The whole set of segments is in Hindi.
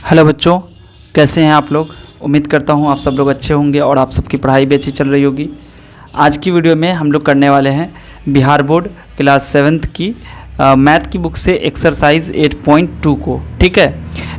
हेलो बच्चों, कैसे हैं आप लोग। उम्मीद करता हूं आप सब लोग अच्छे होंगे और आप सबकी पढ़ाई भी अच्छी चल रही होगी। आज की वीडियो में हम लोग करने वाले हैं बिहार बोर्ड क्लास 7th की मैथ की बुक से एक्सरसाइज 8.2 को। ठीक है,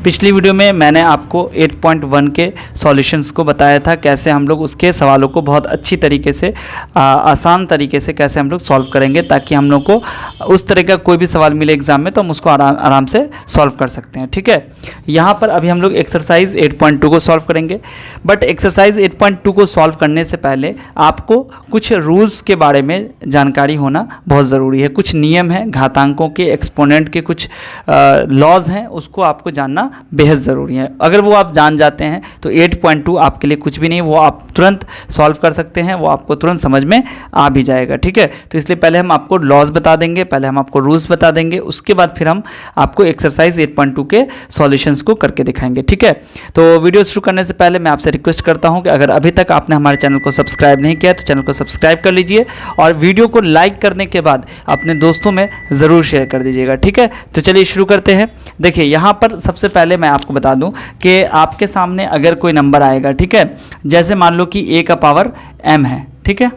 पिछली वीडियो में मैंने आपको 8.1 के सॉल्यूशंस को बताया था, कैसे हम लोग उसके सवालों को बहुत अच्छी तरीके से आसान तरीके से कैसे हम लोग सॉल्व करेंगे, ताकि हम लोग को उस तरह का कोई भी सवाल मिले एग्जाम में तो हम उसको आराम से सॉल्व कर सकते हैं। ठीक है, यहाँ पर अभी हम लोग एक्सरसाइज 8.2 को सॉल्व करेंगे। बट एक्सरसाइज 8.2 को सॉल्व करने से पहले आपको कुछ रूल्स के बारे में जानकारी होना बहुत ज़रूरी है। कुछ नियम हैं, घातांकों के, एक्सपोनेंट के कुछ लॉज हैं, उसको आपको जानना बेहद ज़रूरी है। अगर वो आप जान जाते हैं तो 8.2 आपके लिए कुछ भी नहीं, वो आप तुरंत सॉल्व कर सकते हैं, वो आपको तुरंत समझ में आ भी जाएगा। ठीक है, तो इसलिए पहले हम आपको लॉज बता देंगे, पहले हम आपको रूल्स बता देंगे, उसके बाद फिर हम आपको एक्सरसाइज 8.2 के सॉल्यूशंस को करके दिखाएंगे। ठीक है, तो वीडियो शुरू करने से पहले मैं आपसे रिक्वेस्ट करता हूं कि अगर अभी तक आपने हमारे चैनल को सब्सक्राइब नहीं किया तो चैनल को सब्सक्राइब कर लीजिए और वीडियो को लाइक करने के बाद अपने दोस्तों में ज़रूर शेयर कर दीजिएगा। ठीक है, तो चलिए शुरू करते हैं। देखिए, यहाँ पर सबसे पहले मैं आपको बता दूं कि आपके सामने अगर कोई नंबर आएगा, ठीक है, जैसे मान लो कि a का पावर m है, ठीक है,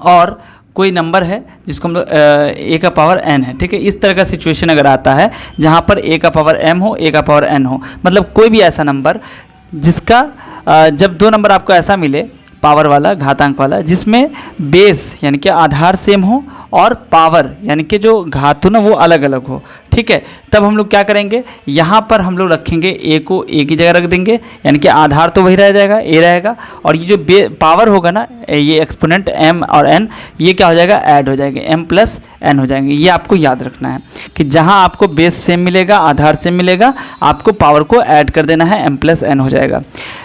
और कोई नंबर है जिसको हम लोग a का पावर n है। ठीक है, इस तरह का सिचुएशन अगर आता है जहाँ पर a का पावर m हो, a का पावर n हो, मतलब कोई भी ऐसा नंबर जिसका जब दो नंबर आपको ऐसा मिले पावर वाला, घातांक वाला, जिसमें बेस यानी कि आधार सेम हो और पावर यानी कि जो घात हो ना वो अलग अलग हो। ठीक है, तब हम लोग क्या करेंगे, यहाँ पर हम लोग रखेंगे a को a की जगह रख देंगे, यानी कि आधार तो वही रह जाएगा, a रहेगा, और ये जो पावर होगा ना, ये एक्सपोनेंट m और n, ये क्या हो जाएगा, ऐड हो जाएंगे, m प्लस n हो जाएंगे। ये आपको याद रखना है कि जहाँ आपको बेस सेम मिलेगा, आधार सेम मिलेगा, आपको पावर को ऐड कर देना है, m प्लस n हो जाएगा।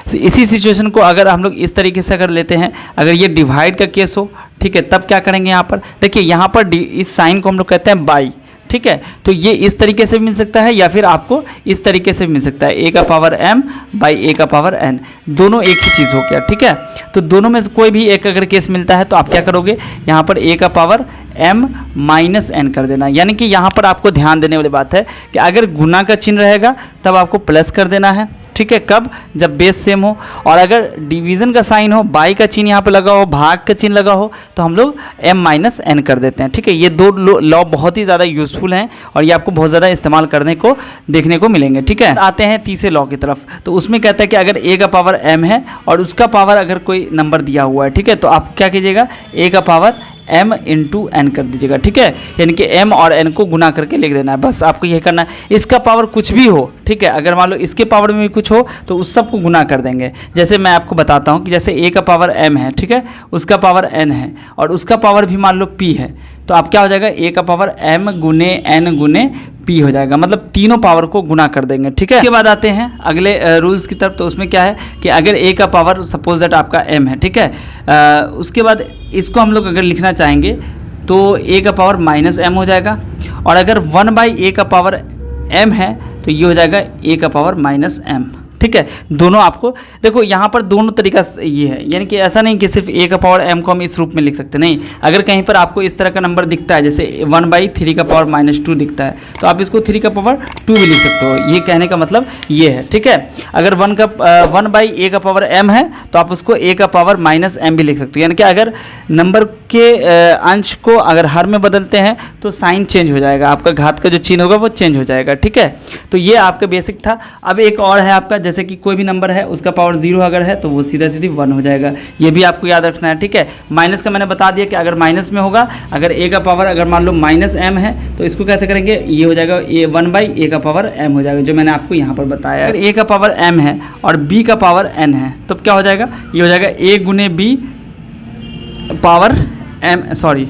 इसी सिचुएशन को अगर हम लोग इस तरीके से अगर लेते हैं, अगर ये डिवाइड का केस हो, ठीक है, तब क्या करेंगे, यहाँ पर देखिए, यहाँ पर इस साइन को हम लोग कहते हैं बाई। ठीक है, तो ये इस तरीके से भी मिल सकता है या फिर आपको इस तरीके से भी मिल सकता है, a का पावर m बाई a का पावर n, दोनों एक ही चीज़ हो गया। ठीक है, तो दोनों में से कोई भी एक अगर केस मिलता है तो आप क्या करोगे, यहाँ पर a का पावर m माइनस n कर देना। यानी कि यहाँ पर आपको ध्यान देने वाली बात है कि अगर गुना का चिन्ह रहेगा तब आपको प्लस कर देना है। ठीक है, कब, जब बेस सेम हो, और अगर डिवीज़न का साइन हो, बाई का चिन्ह यहाँ पे लगा हो, भाग का चिन्ह लगा हो, तो हम लोग m माइनस n कर देते हैं। ठीक है, ये दो लॉ बहुत ही ज़्यादा यूज़फुल हैं और ये आपको बहुत ज़्यादा इस्तेमाल करने को देखने को मिलेंगे। ठीक है, आते हैं तीसरे लॉ की तरफ। तो उसमें कहता है कि अगर a का पावर m है और उसका पावर अगर कोई नंबर दिया हुआ है, ठीक है, तो आप क्या कीजिएगा, a का पावर m इंटू एन कर दीजिएगा। ठीक है, यानी कि m और n को गुना करके लिख देना है, बस आपको यही करना है। इसका पावर कुछ भी हो, ठीक है, अगर मान लो इसके पावर में भी कुछ हो तो उस सब को गुना कर देंगे। जैसे मैं आपको बताता हूँ कि जैसे a का पावर m है, ठीक है, उसका पावर n है और उसका पावर भी मान लो p है, तो आप क्या हो जाएगा, a का पावर m गुने n गुने p हो जाएगा, मतलब तीनों पावर को गुना कर देंगे। ठीक है, इसके बाद आते हैं अगले रूल्स की तरफ। तो उसमें क्या है कि अगर a का पावर सपोज दैट आपका m है, ठीक है, उसके बाद इसको हम लोग अगर लिखना चाहेंगे तो a का पावर माइनस m हो जाएगा, और अगर 1/a का पावर m है तो ये हो जाएगा a का पावर माइनस m। ठीक है, दोनों आपको देखो, यहाँ पर दोनों तरीका ये है, यानी कि ऐसा नहीं कि सिर्फ a का पावर m को हम इस रूप में लिख सकते, नहीं, अगर कहीं पर आपको इस तरह का नंबर दिखता है, जैसे 1/3 का पावर -2 दिखता है, तो आप इसको 3 का पावर 2 भी लिख सकते हो। ये कहने का मतलब ये है। ठीक है, अगर 1/a का पावर m है तो आप उसको a का पावर -m भी लिख सकते हो, यानी कि अगर नंबर के अंश को अगर हर में बदलते हैं तो साइन चेंज हो जाएगा, आपका घात का जो चिन्ह होगा वो चेंज हो जाएगा। ठीक है, तो ये आपका बेसिक था। अब एक और है आपका, जैसे कि कोई भी नंबर है उसका पावर 0 अगर है तो वो सीधा सीधी 1 हो जाएगा, ये भी आपको याद रखना है। ठीक है, माइनस का मैंने बता दिया कि अगर माइनस में होगा, अगर a का पावर अगर मान लो -m है तो इसको कैसे करेंगे, ये हो जाएगा 1/a का पावर m हो जाएगा, जो मैंने आपको यहाँ पर बताया। अगर a का पावर m है और b का पावर n है तो क्या हो जाएगा, ये हो जाएगा a गुने b पावर m, सॉरी,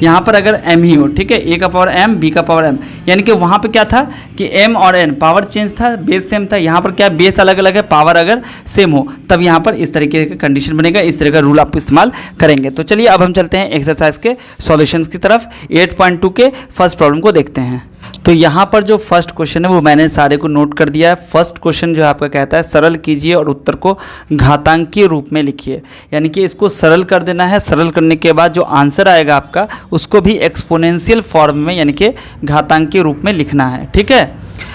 यहाँ पर अगर m ही हो, ठीक है, a का पावर m b का पावर m, यानी कि वहाँ पे क्या था कि m और n पावर चेंज था, बेस सेम था, यहाँ पर क्या बेस अलग अलग है, पावर अगर सेम हो, तब यहाँ पर इस तरीके का कंडीशन बनेगा, इस तरह का रूल आप इस्तेमाल करेंगे। तो चलिए अब हम चलते हैं एक्सरसाइज के सॉल्यूशंस की तरफ। 8.2 के फर्स्ट प्रॉब्लम को देखते हैं। तो यहाँ पर जो फर्स्ट क्वेश्चन है वो मैंने सारे को नोट कर दिया है। फर्स्ट क्वेश्चन जो आपका कहता है सरल कीजिए और उत्तर को घातांकीय रूप में लिखिए, यानी कि इसको सरल कर देना है। सरल करने के बाद जो आंसर आएगा आपका उसको भी एक्सपोनेंशियल फॉर्म में यानी कि घातांकीय रूप में लिखना है। ठीक है,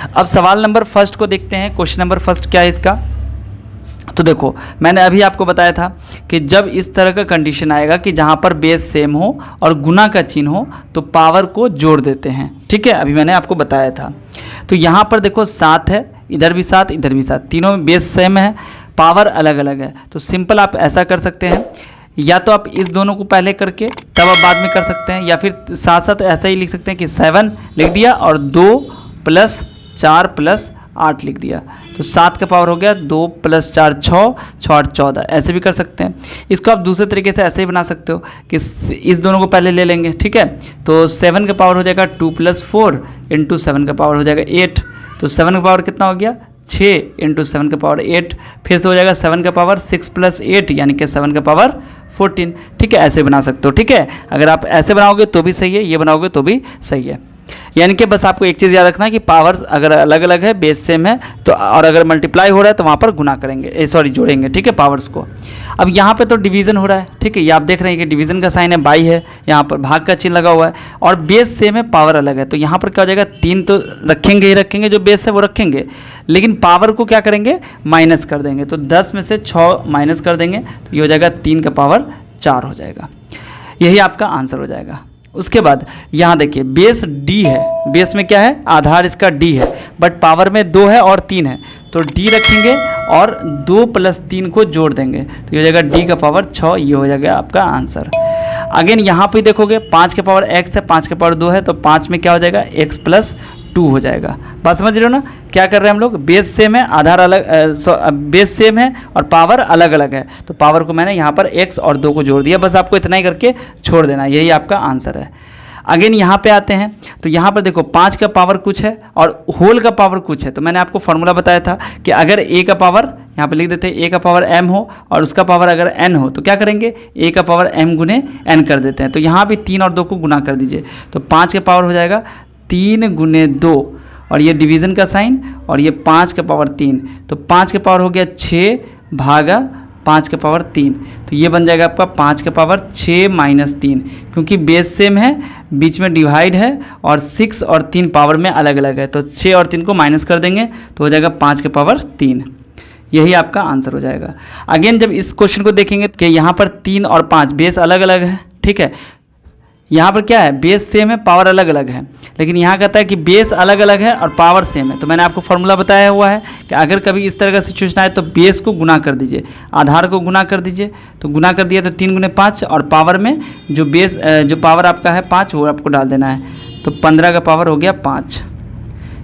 अब सवाल नंबर फर्स्ट को देखते हैं। क्वेश्चन नंबर फर्स्ट क्या है इसका, तो देखो मैंने अभी आपको बताया था कि जब इस तरह का कंडीशन आएगा कि जहाँ पर बेस सेम हो और गुना का चिन्ह हो तो पावर को जोड़ देते हैं। ठीक है, अभी मैंने आपको बताया था। तो यहाँ पर देखो 7 है, इधर भी 7 इधर भी 7, तीनों में बेस सेम है, पावर अलग अलग है। तो सिंपल आप ऐसा कर सकते हैं, या तो आप इस दोनों को पहले करके तब आप बाद में कर सकते हैं, या फिर साथ साथ ऐसा ही लिख सकते हैं कि 7 लिख दिया और 2 + 4 + 8 लिख दिया। तो 7 का पावर हो गया 2 + 4 6, 6 8 14, ऐसे भी कर सकते हैं। इसको आप दूसरे तरीके से ऐसे ही बना सकते हो कि इस दोनों को पहले ले लेंगे। ठीक है, तो 7 का पावर हो जाएगा 2 + 4 × 7 का पावर हो जाएगा 8। तो 7 का पावर कितना हो गया 6 × 7 का पावर 8, फिर से हो जाएगा 7 का पावर 6 + 8 यानी कि 7 का पावर 14। ठीक है, ऐसे बना सकते हो। ठीक है, अगर आप ऐसे बनाओगे तो भी सही है, ये बनाओगे तो भी सही है। यानी कि बस आपको एक चीज़ याद रखना है कि पावर्स अगर अलग अलग है, बेस सेम है तो, और अगर मल्टीप्लाई हो रहा है तो वहाँ पर गुना करेंगे, सॉरी जोड़ेंगे। ठीक है, पावर्स को। अब यहाँ पे तो डिवीज़न हो रहा है। ठीक है, ये आप देख रहे हैं कि डिवीज़न का साइन है, बाई है, यहाँ पर भाग का चिन्ह लगा हुआ है और बेस सेम है, पावर अलग है। तो यहाँ पर क्या हो जाएगा 3 तो रखेंगे ही रखेंगे, जो बेस है वो रखेंगे, लेकिन पावर को क्या करेंगे माइनस कर देंगे। तो 10 में से 6 माइनस कर देंगे तो ये हो जाएगा 3 का पावर 4 हो जाएगा। यही आपका आंसर हो जाएगा। उसके बाद यहाँ देखिए बेस d है, बेस में क्या है आधार इसका d है, बट पावर में 2 है और 3 है, तो d रखेंगे और 2 + 3 को जोड़ देंगे तो ये हो जाएगा d का पावर 6, ये हो जाएगा आपका आंसर। अगेन यहाँ पे देखोगे 5 के पावर x है, 5 के पावर 2 है, तो 5 में क्या हो जाएगा x + 2 हो जाएगा। बात समझ रहे हो ना, क्या कर रहे हैं हम लोग, बेस सेम है, आधार अलग, बेस सेम है और पावर अलग अलग है, तो पावर को मैंने यहाँ पर x और 2 को जोड़ दिया, बस आपको इतना ही करके छोड़ देना, यही आपका आंसर है। अगेन यहाँ पे आते हैं, तो यहाँ पर देखो 5 का पावर कुछ है और होल का पावर कुछ है, तो मैंने आपको फॉर्मूला बताया था कि अगर a का पावर यहाँ पे लिख देते हैं, a का पावर m हो और उसका पावर अगर n हो तो क्या करेंगे a का पावर m गुने n कर देते हैं। तो यहाँ भी 3 और 2 को गुना कर दीजिए, तो 5 का पावर हो जाएगा 3 × 2 और ये डिवीज़न का साइन और ये 5 का पावर 3, तो 5 का पावर हो गया 6 भागा 5 का पावर 3, तो ये बन जाएगा आपका 5 का पावर 6 - 3, क्योंकि बेस सेम है, बीच में डिवाइड है और 6 और 3 पावर में अलग अलग है, तो 6 और 3 को माइनस कर देंगे तो हो जाएगा 5 का पावर 3, यही आपका आंसर हो जाएगा। अगेन जब इस क्वेश्चन को देखेंगे कि यहाँ पर 3 और 5 बेस अलग अलग है। ठीक है, यहाँ पर क्या है बेस सेम है, पावर अलग अलग है, लेकिन यहाँ कहता है कि बेस अलग अलग है और पावर सेम है। तो मैंने आपको फॉर्मूला बताया हुआ है कि अगर कभी इस तरह का सिचुएशन आए तो बेस को गुना कर दीजिए, आधार को गुना कर दीजिए, तो गुना कर दिया तो 3 × 5 और पावर में जो बेस जो पावर आपका है 5 वो आपको डाल देना है, तो 15 का पावर हो गया 5,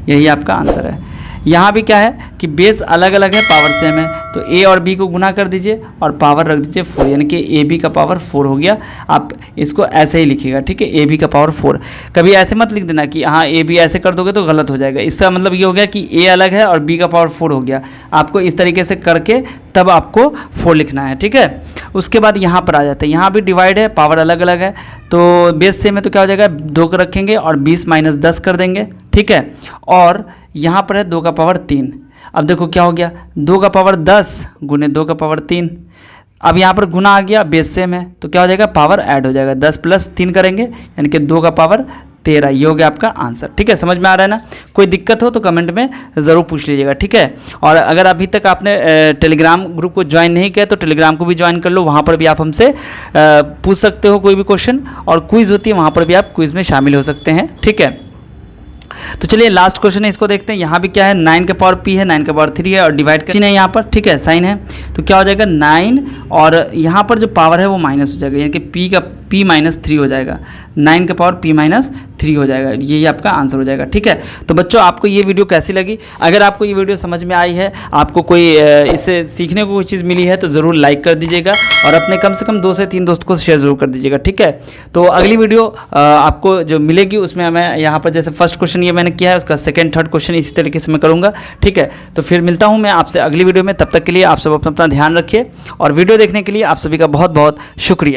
यही आपका आंसर है। यहाँ भी क्या है कि बेस अलग अलग है, पावर सेम है, तो a और b को गुना कर दीजिए और पावर रख दीजिए 4, यानी कि ab का पावर 4 हो गया। आप इसको ऐसे ही लिखिएगा। ठीक है, ab का पावर 4, कभी ऐसे मत लिख देना कि हाँ ab ऐसे कर दोगे तो गलत हो जाएगा। इसका मतलब ये हो गया कि a अलग है और b का पावर 4 हो गया, आपको इस तरीके से करके तब आपको 4 लिखना है। ठीक है, उसके बाद यहाँ पर आ जाते हैं, यहाँ भी डिवाइड है, पावर अलग अलग है, तो बेस सेम है तो क्या हो जाएगा 2 को रखेंगे और 20 - 10 कर देंगे। ठीक है, और यहाँ पर है 2 का पावर 3, अब देखो क्या हो गया 2 का पावर 10 × 2 का पावर 3, अब यहाँ पर गुना आ गया, बेस सेम है तो क्या हो जाएगा पावर ऐड हो जाएगा, 10 + 3 करेंगे यानी कि 2 का पावर 13, ये हो गया आपका आंसर। ठीक है, समझ में आ रहा है ना, कोई दिक्कत हो तो कमेंट में ज़रूर पूछ लीजिएगा। ठीक है, और अगर अभी तक आपने टेलीग्राम ग्रुप को ज्वाइन नहीं किया तो टेलीग्राम को भी ज्वाइन कर लो, वहाँ पर भी आप हमसे पूछ सकते हो कोई भी क्वेश्चन, और क्विज़ होती है वहाँ पर भी आप क्विज़ में शामिल हो सकते हैं। ठीक है, तो चलिए लास्ट क्वेश्चन है, इसको देखते हैं। यहाँ भी क्या है 9 का पावर p है, 9 का पावर 3 है और डिवाइड का चिन्ह है यहाँ पर। ठीक है, साइन है, तो क्या हो जाएगा 9 और यहाँ पर जो पावर है वो माइनस हो जाएगा, यानी कि p का p - 3 हो जाएगा, 9 का पावर p - 3 हो जाएगा, यही आपका आंसर हो जाएगा। ठीक है, तो बच्चों आपको ये वीडियो कैसी लगी, अगर आपको ये वीडियो समझ में आई है, आपको कोई इससे सीखने को कोई चीज़ मिली है तो ज़रूर लाइक कर दीजिएगा और अपने कम से कम 2 से 3 दोस्त को शेयर ज़रूर कर दीजिएगा। ठीक है, तो अगली वीडियो आपको जो मिलेगी उसमें मैं यहाँ पर जैसे फर्स्ट क्वेश्चन ये मैंने किया है, उसका सेकंड थर्ड क्वेश्चन इसी तरीके से मैं करूँगा। ठीक है, तो फिर मिलता हूँ मैं आपसे अगली वीडियो में, तब तक के लिए आप सब अपना ध्यान रखिए और वीडियो देखने के लिए आप सभी का बहुत बहुत शुक्रिया।